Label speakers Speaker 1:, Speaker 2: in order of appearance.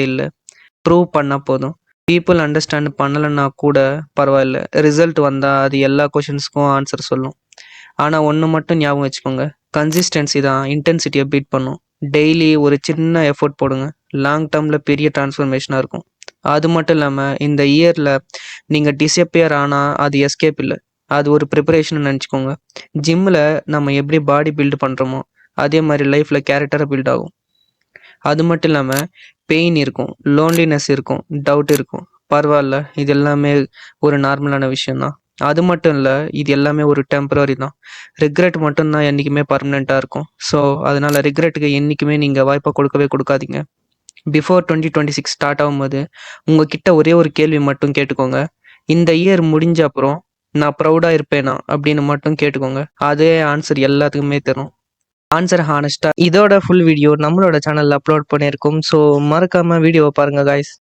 Speaker 1: இல்ல. ப்ரூவ் பண்ணா போதும். பீப்பிள் அண்டர்ஸ்டாண்ட் பண்ணலன்னா கூட பரவாயில்ல. ரிசல்ட் வந்தா அது எல்லா கொஷின்ஸ்க்கும் ஆன்சர் சொல்லும். ஆனா ஒண்ணு மட்டும் ஞாபகம் வச்சுக்கோங்க. கன்சிஸ்டன்சி தான் இன்டென்சிட்டிய பீட் பண்ணும். டெய்லி ஒரு சின்ன எஃபோர்ட் போடுங்க. லாங் டர்ம்ல பெரிய டிரான்ஸ்ஃபர்மேஷனா இருக்கும். அது மட்டும் இல்லாம இந்த இயர்ல நீங்க டிஸப்பியர் ஆனா அது எஸ்கேப் இல்ல. அது ஒரு ப்ரிப்பரேஷன்னு நெனச்சுக்கோங்க. ஜிம்ல நம்ம எப்படி பாடி பில்ட் பண்றோமோ, அதே மாரி லைஃப்ல கேரக்டரும் பில்ட் ஆகும். அது மட்டும் இல்லாம பெயின் இருக்கும், லோன்லினஸ் இருக்கும், டவுட் இருக்கும். பரவால்ல. இது எல்லாமே ஒரு நார்மலான விஷயம் தான். அது மட்டும் இல்ல, இது எல்லாமே ஒரு டெம்பரரி தான். ரிக்ரெட் மட்டும் தான் என்னைக்குமே பெர்மனன்ட்டா இருக்கும். ஸோ, அதனால ரிக்ரெட்டுக்கு என்னைக்குமே நீங்க வாய்ப்ப கொடுக்கவே கொடுக்காதீங்க. பிஃபோர் 2026 ஸ்டார்ட் ஆகும்போது, உங்ககிட்ட ஒரே ஒரு கேள்வி மட்டும் கேட்டுக்கோங்க. இந்த இயர் முடிஞ்ச அப்புறம் நான் ப்ரவுடா இருப்பேனா? அப்படின்னு மட்டும் கேட்டுக்கோங்க. அதே ஆன்சர் எல்லாத்துக்குமே தரும். ஆன்சர் ஹானஸ்ட்டா இதோட ஃபுல் வீடியோ நம்மளோட சேனல்ல அப்லோட் பண்ணியிருக்கோம். ஸோ மறக்காம வீடியோவ பாருங்க காய்ஸ்.